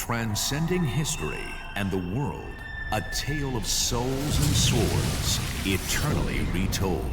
Transcending history and the world, a tale of souls and swords, eternally retold.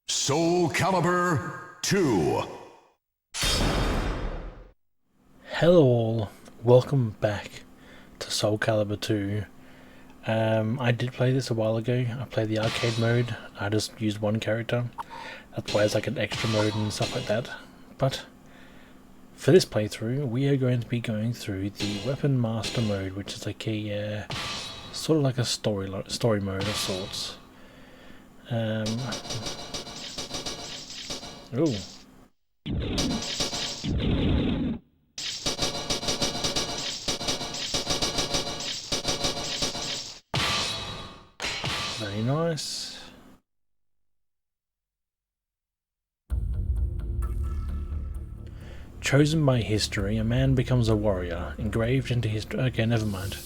SoulCalibur 2. Hello all, welcome back to SoulCalibur 2. I did play this a while ago. I played the arcade mode. I just used one character. That's why it's like an extra mode and stuff like that. But for this playthrough, we are going to be going through the Weapon Master mode, which is like a sort of like a story mode of sorts. Ooh. Very nice. Chosen by history, a man becomes a warrior, engraved into history. Okay, never mind.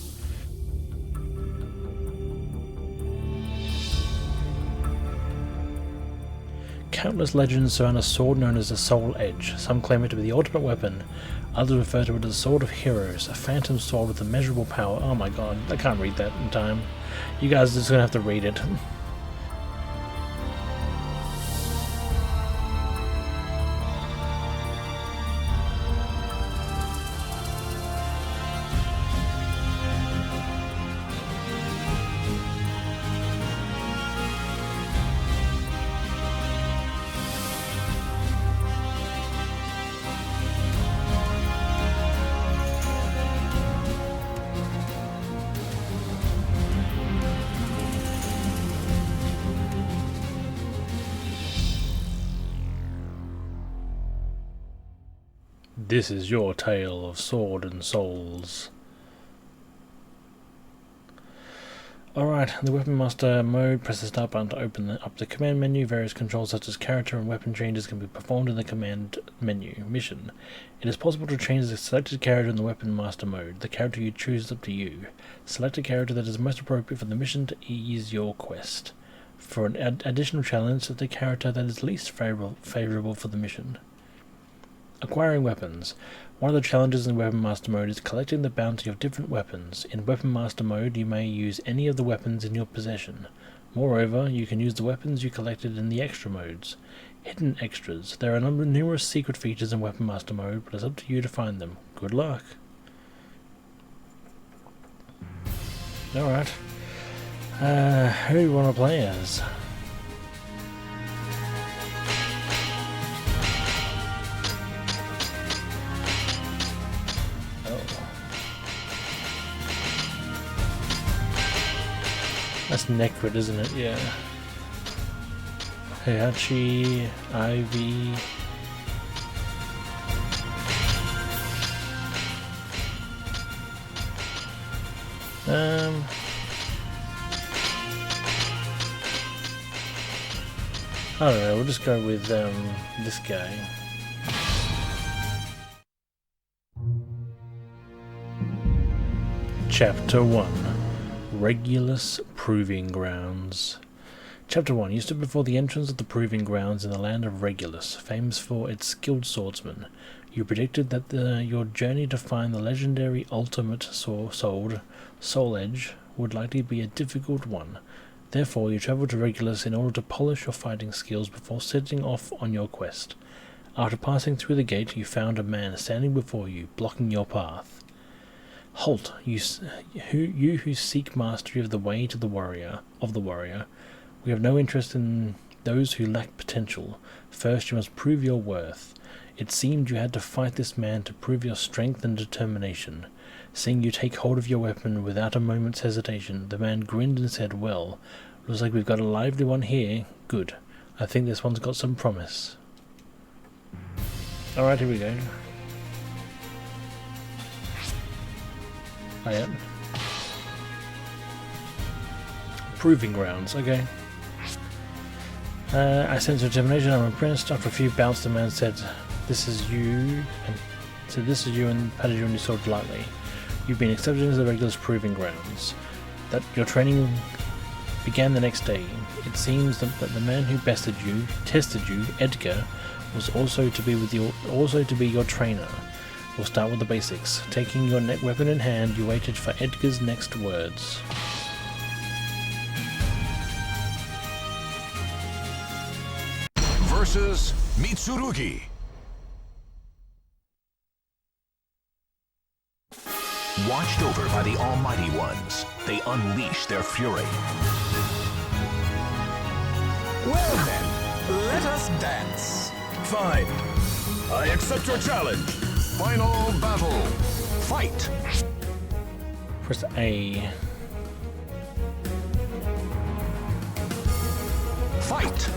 Countless legends surround a sword known as the Soul Edge. Some claim it to be the ultimate weapon, others refer to it as the Sword of Heroes, a phantom sword with immeasurable power. Oh my god, I can't read that in time. You guys are just gonna have to read it. This is your tale of sword and souls. Alright, the Weapon Master mode, press the start button to open up the command menu. Various controls such as character and weapon changes can be performed in the command menu. Mission. It is possible to change the selected character in the Weapon Master mode. The character you choose is up to you. Select a character that is most appropriate for the mission to ease your quest. For an additional challenge, select a character that is least favourable for the mission. Acquiring weapons. One of the challenges in Weapon Master mode is collecting the bounty of different weapons. In Weapon Master mode, you may use any of the weapons in your possession. Moreover, you can use the weapons you collected in the extra modes. Hidden extras. There are numerous secret features in Weapon Master mode, but it's up to you to find them. Good luck. Alright. Who do you want to play as? That's Necrid, isn't it? Yeah. Heihachi, Ivy. I don't know, we'll just go with this guy. Chapter 1. Regulus Proving Grounds. Chapter 1. You stood before the entrance of the Proving Grounds in the land of Regulus, famous for its skilled swordsmen. You predicted that your journey to find the legendary ultimate sword, Soul Edge, would likely be a difficult one. Therefore, you travelled to Regulus in order to polish your fighting skills before setting off on your quest. After passing through the gate, you found a man standing before you, blocking your path. Halt, you who seek mastery of the way to the warrior. We have no interest in those who lack potential. First, you must prove your worth. It seemed you had to fight this man to prove your strength and determination. Seeing you take hold of your weapon without a moment's hesitation, the man grinned and said, "Well, looks like we've got a lively one here. Good. I think this one's got some promise." Alright, here we go. Oh, yeah. Proving Grounds, okay. I sense your determination. I'm impressed. After a few bouts, the man said, "This is you," and patted you on your sword lightly. You've been accepted into the Regulus Proving Grounds. That your training began the next day. It seems that the man who tested you, Edgar, was also to be your trainer. We'll start with the basics. Taking your weapon in hand, you waited for Edgar's next words. Versus Mitsurugi. Watched over by the Almighty Ones, they unleash their fury. Well then, let us dance. Fine. I accept your challenge. Final battle. Fight. Press A. Fight.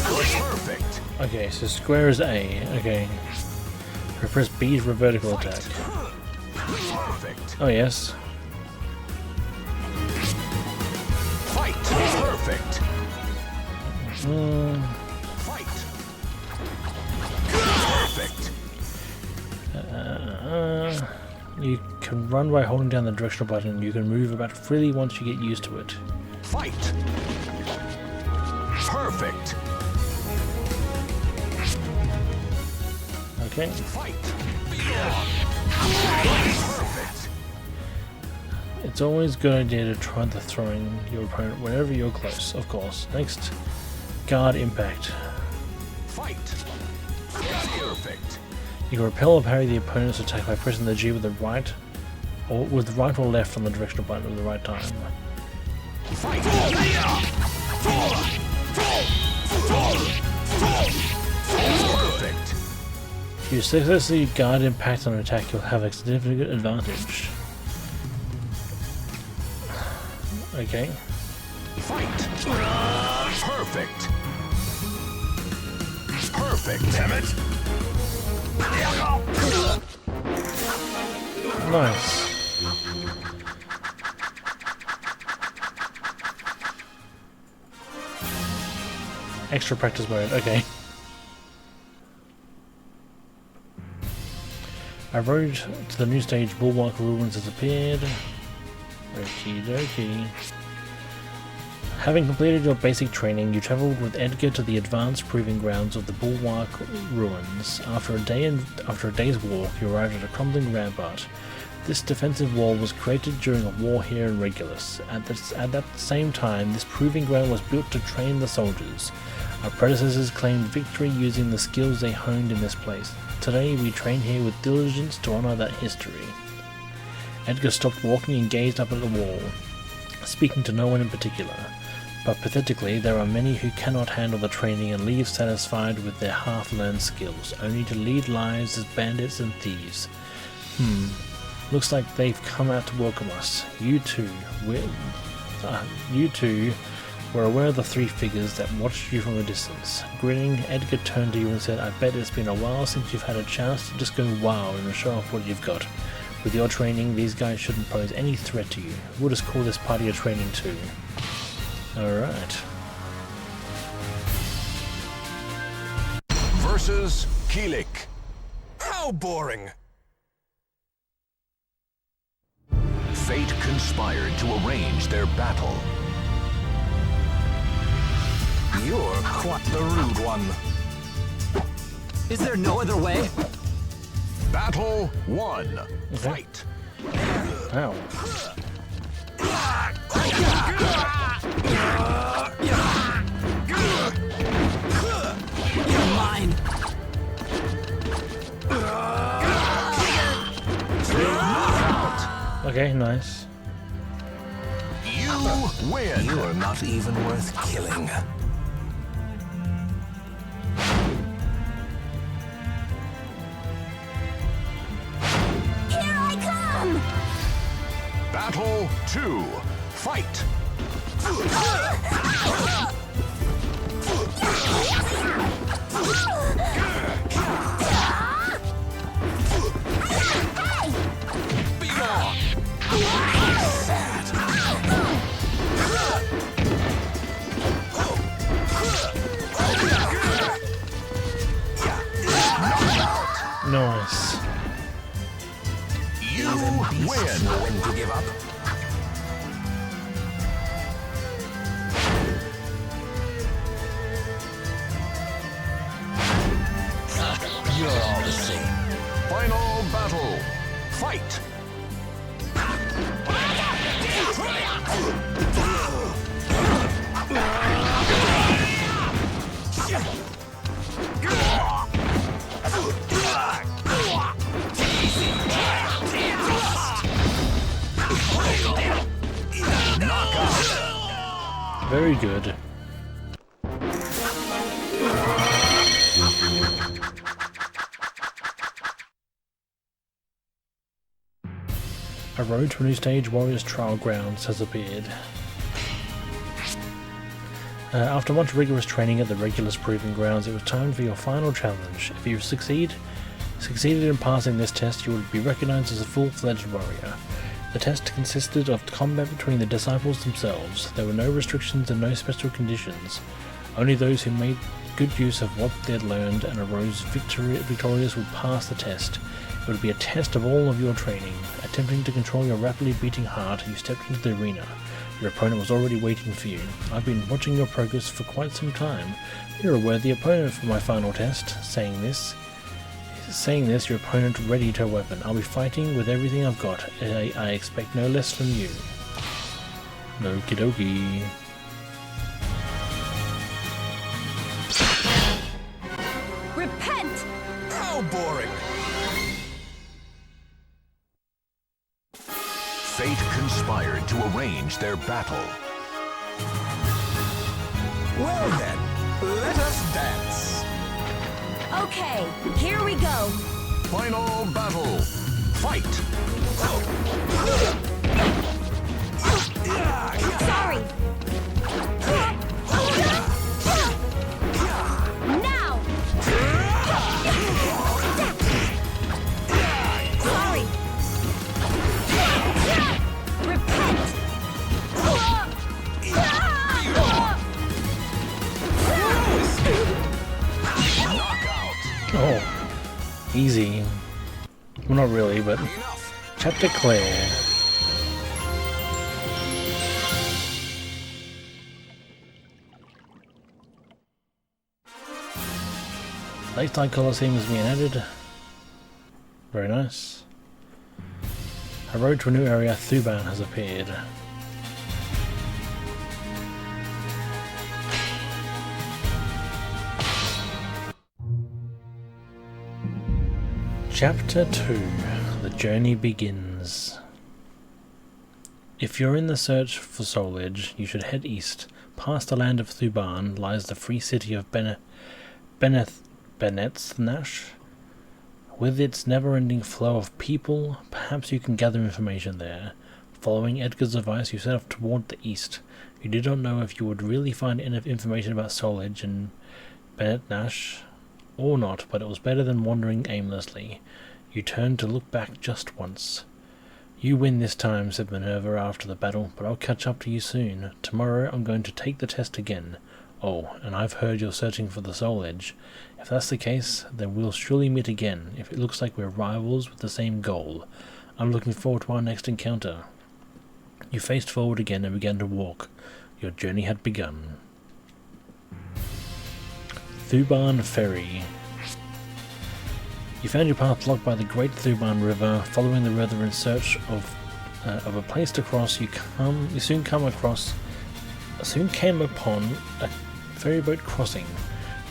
Perfect. Okay, so square is A. Okay. Press B for a vertical attack. Perfect. Oh yes. Fight. Perfect. Fight. Perfect. You can run by holding down the directional button. You can move about freely once you get used to it. Fight. Perfect. Okay. Fight. Perfect. It's always a good idea to try the throwing your opponent whenever you're close, of course. Next, guard impact. Fight. Perfect. You can repel or parry the opponent's attack by pressing the G with the right or left on the directional button at the right time. Fight. Perfect. If you successfully guard impact on an attack, you'll have a significant advantage. Okay. Fight. Perfect. Perfect. Damn it. Nice. Extra practice mode, okay. I rode to the new stage, Bulwark Ruins has appeared. Okie dokie. Having completed your basic training, you travelled with Edgar to the advanced proving grounds of the Bulwark Ruins. After a day's walk, you arrived at a crumbling rampart. This defensive wall was created during a war here in Regulus. At that same time, this proving ground was built to train the soldiers. Our predecessors claimed victory using the skills they honed in this place. Today, we train here with diligence to honour that history. Edgar stopped walking and gazed up at the wall, speaking to no one in particular. But pathetically, there are many who cannot handle the training and leave satisfied with their half-learned skills, only to lead lives as bandits and thieves. Looks like they've come out to welcome us. You two were aware of the three figures that watched you from a distance. Grinning, Edgar turned to you and said, I bet it's been a while since you've had a chance to just go wow and show off what you've got. With your training, these guys shouldn't pose any threat to you. We'll just call this party a training too. Alright. Versus Kilik. How boring! Fate conspired to arrange their battle. You're quite the rude one. Is there no other way? Battle 1. Fight! Ow. You're mine. Okay, nice. You win! You're not even worth killing. Here I come! Battle 2. Fight! Be gone! Nice. You win! When to give up? You're all the same. Final battle. Fight! Very good. A road to a new stage, Warriors Trial Grounds, has appeared. After much rigorous training at the Regulus Proving Grounds, it was time for your final challenge. If you succeeded in passing this test, you would be recognized as a full-fledged warrior. The test consisted of combat between the disciples themselves. There were no restrictions and no special conditions. Only those who made good use of what they'd learned and arose victorious would pass the test. It would be a test of all of your training. Attempting to control your rapidly beating heart, you stepped into the arena. Your opponent was already waiting for you. I've been watching your progress for quite some time. You're a worthy opponent for my final test. Saying this, your opponent readied her weapon. I'll be fighting with everything I've got. I expect no less from you. Okie dokie. Repent! How boring! Fate conspired to arrange their battle. Well then, let us dance. Okay, here we go. Final battle. Fight! Sorry. Now! Sorry. Repent! Oh, easy. Well, not really, but Enough. Chapter Claire. Lakeside Coliseum is being added. Very nice. A road to a new area, Thuban, has appeared. Chapter 2. The Journey Begins. If you're in the search for Soulage, you should head east. Past the land of Thuban lies the free city of Benetznash. With its never-ending flow of people, perhaps you can gather information there. Following Edgar's advice, you set off toward the east. You did not know if you would really find enough information about Soulage in Benetznash or not, but it was better than wandering aimlessly. You turned to look back just once. You win this time, said Minerva after the battle, but I'll catch up to you soon. Tomorrow I'm going to take the test again. Oh, and I've heard you're searching for the Soulage. If that's the case, then we'll surely meet again, if it looks like we're rivals with the same goal. I'm looking forward to our next encounter. You faced forward again and began to walk. Your journey had begun. Thuban Ferry. You found your path blocked by the Great Thuban River. Following the river in search of a place to cross, you soon came upon a ferryboat crossing.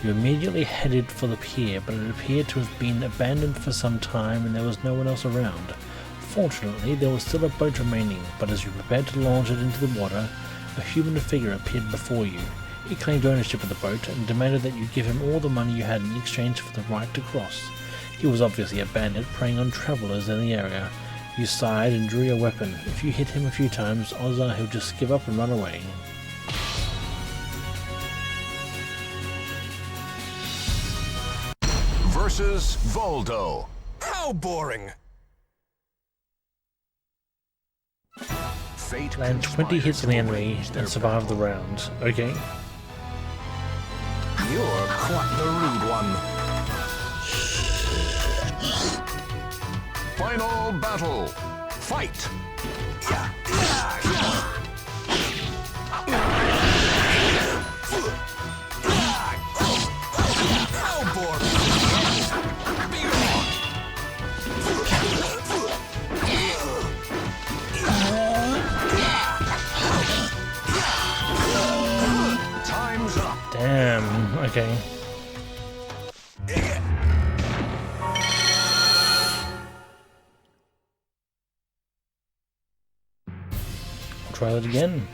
You immediately headed for the pier, but it appeared to have been abandoned for some time and there was no one else around. Fortunately, there was still a boat remaining, but as you prepared to launch it into the water, a human figure appeared before you. He claimed ownership of the boat and demanded that you give him all the money you had in exchange for the right to cross. He was obviously a bandit preying on travellers in the area. You sighed and drew your weapon. If you hit him a few times, odds are he'll just give up and run away. Versus Voldo. How boring! Fate Land 20 hits on the enemy and survive the round. Okay. You're quite the rude one. Final battle. Fight. How boring! Be gone! Time's up. Damn, okay. Try that again.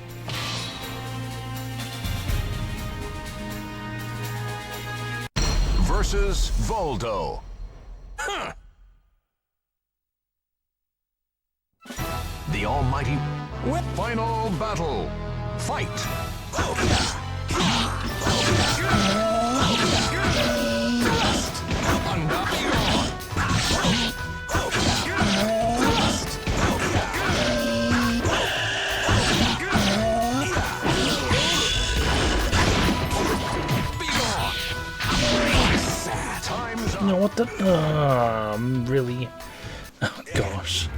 Versus Voldo. Huh. The almighty final battle. Fight. You know what the... really? Oh gosh.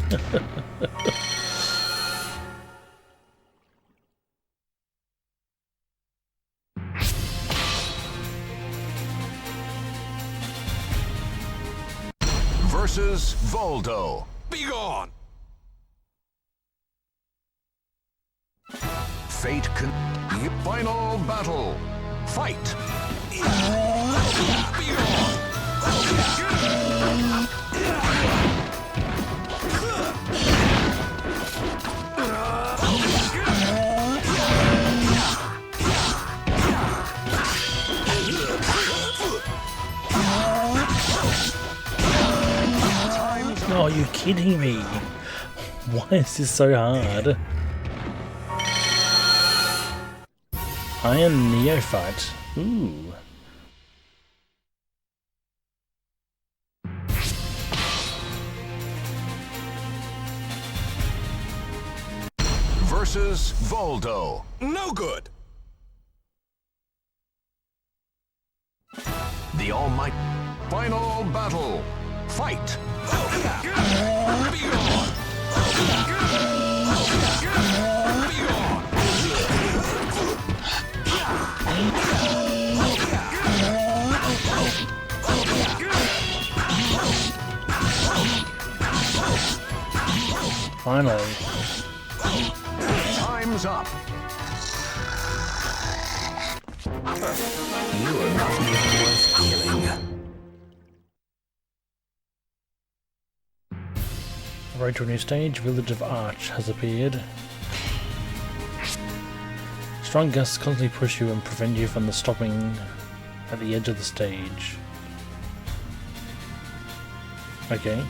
Versus Voldo. Be gone! Fate final battle. Fight. Be gone! Oh, are you kidding me? Why is this so hard? Iron Neophyte. Ooh. Versus Voldo. No good! The almighty final battle. Fight. Be gone! Be gone! Finally. Time's up. You are not even worth killing. Right to a new stage, Village of Arch has appeared. Strong gusts constantly push you and prevent you from stopping at the edge of the stage. Okay.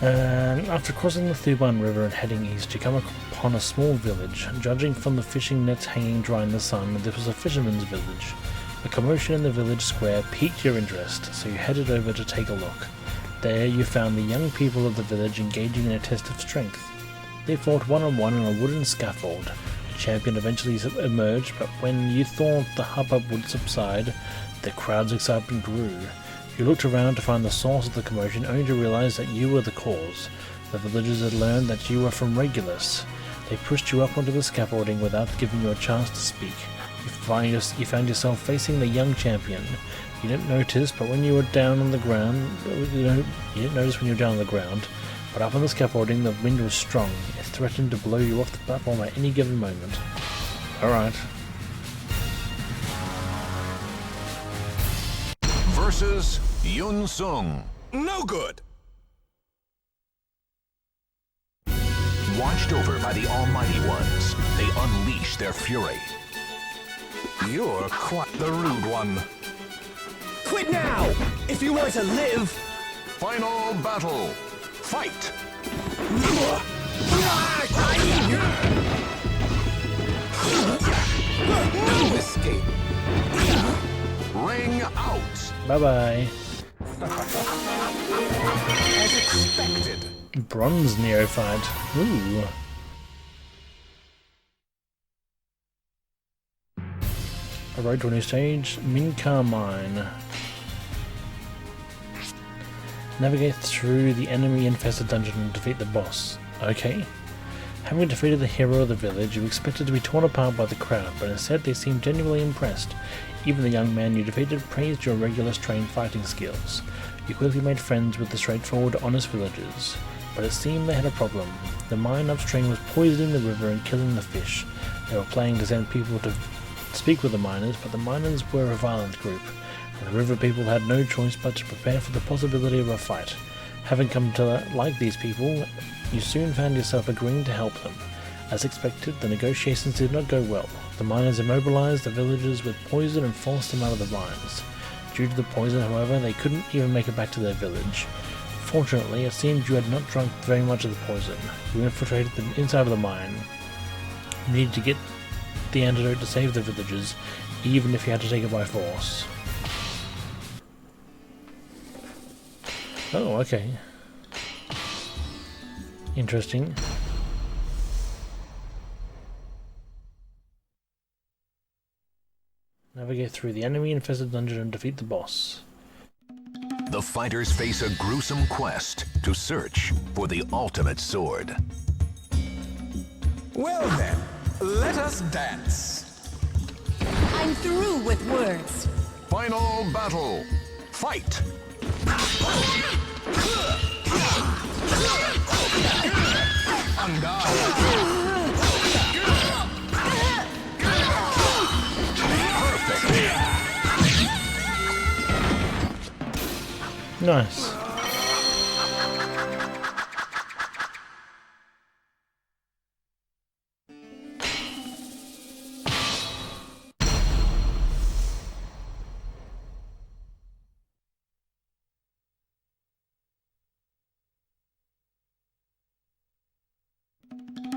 And after crossing the Thuban River and heading east, you come upon a small village. Judging from the fishing nets hanging dry in the sun, this was a fisherman's village. A commotion in the village square piqued your interest, so you headed over to take a look. There you found the young people of the village engaging in a test of strength. They fought one-on-one on a wooden scaffold. A champion eventually emerged, but when you thought the hubbub would subside, the crowd's excitement grew. You looked around to find the source of the commotion, only to realize that you were the cause. The villagers had learned that you were from Regulus. They pushed you up onto the scaffolding without giving you a chance to speak. You found yourself facing the young champion. You didn't notice, but when you were down on the ground, you didn't notice when you were down on the ground, but up on the scaffolding, the wind was strong. It threatened to blow you off the platform at any given moment. Alright. Versus Yun Sung. No good. Watched over by the Almighty Ones, they unleash their fury. You're quite the rude one. Quit now! If you were to live! Final battle. Fight! No escape. Ring out! Bye-bye. As expected. Bronze Neophyte. Ooh. A road to a new stage. Minkar Mine. Navigate through the enemy-infested dungeon and defeat the boss. Okay. Having defeated the hero of the village, you expected to be torn apart by the crowd, but instead they seemed genuinely impressed. Even the young man you defeated praised your Regulus trained fighting skills. You quickly made friends with the straightforward, honest villagers. But it seemed they had a problem. The mine upstream was poisoning the river and killing the fish. They were planning to send people to speak with the miners, but the miners were a violent group, and the river people had no choice but to prepare for the possibility of a fight. Having come to like these people, you soon found yourself agreeing to help them. As expected, the negotiations did not go well. The miners immobilized the villagers with poison and forced them out of the mines. Due to the poison, however, they couldn't even make it back to their village. Fortunately, it seemed you had not drunk very much of the poison. You infiltrated the inside of the mine. You needed to get the antidote to save the villagers, even if you had to take it by force. Oh, okay. Interesting. Navigate through the enemy-infested dungeon and defeat the boss. The fighters face a gruesome quest to search for the ultimate sword. Well then, let us dance. I'm through with words. Final battle. Fight! On guard. Nice.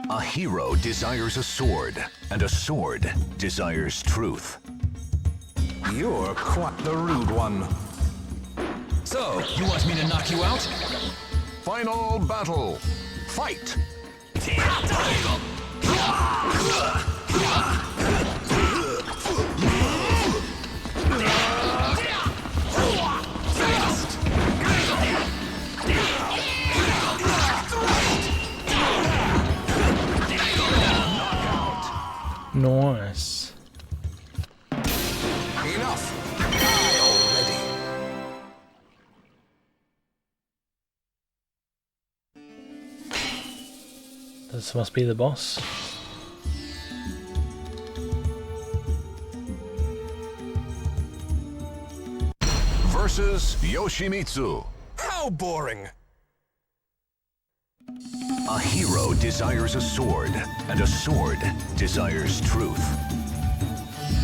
A hero desires a sword, and a sword desires truth. You're quite the rude one. So, you want me to knock you out? Final battle. Fight! Nice. Enough. Die already. This must be the boss. Versus Yoshimitsu. How boring. A hero desires a sword, and a sword desires truth.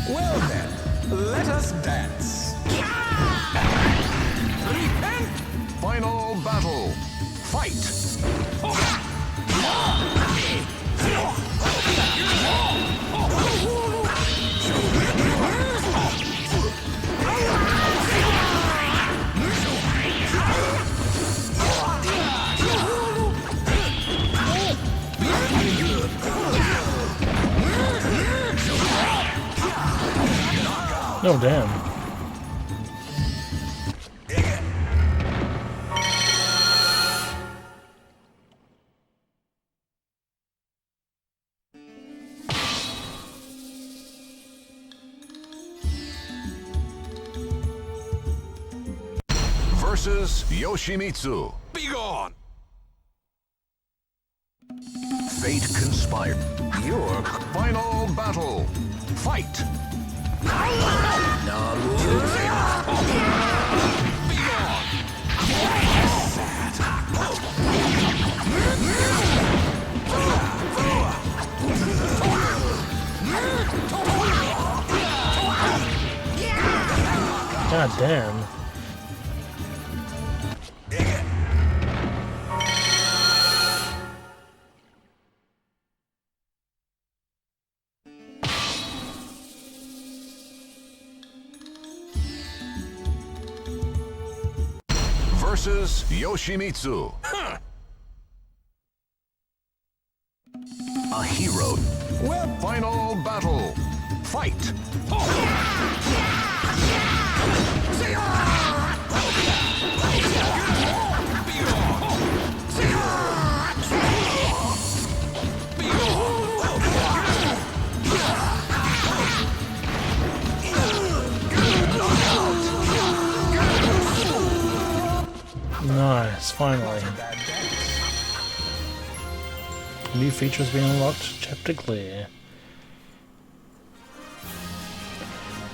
Well then, let us dance. Repent! Final battle. Fight! Oh damn. Versus Yoshimitsu. Begone! Fate conspired. Your final battle. Fight! God damn. Versus Yoshimitsu. A hero. Well, Final battle. Fight! Nice, finally. New features being unlocked, chapter clear.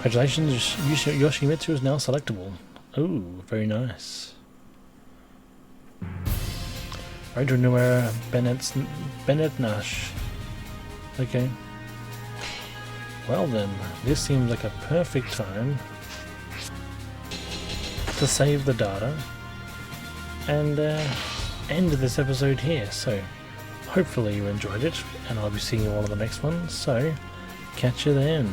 Congratulations, Yoshimitsu is now selectable. Ooh, very nice. Right to a new era, Bennett Nash. Okay. Well then, this seems like a perfect time to save the data and end this episode here. So hopefully you enjoyed it, and I'll be seeing you all in the next one. So catch you then.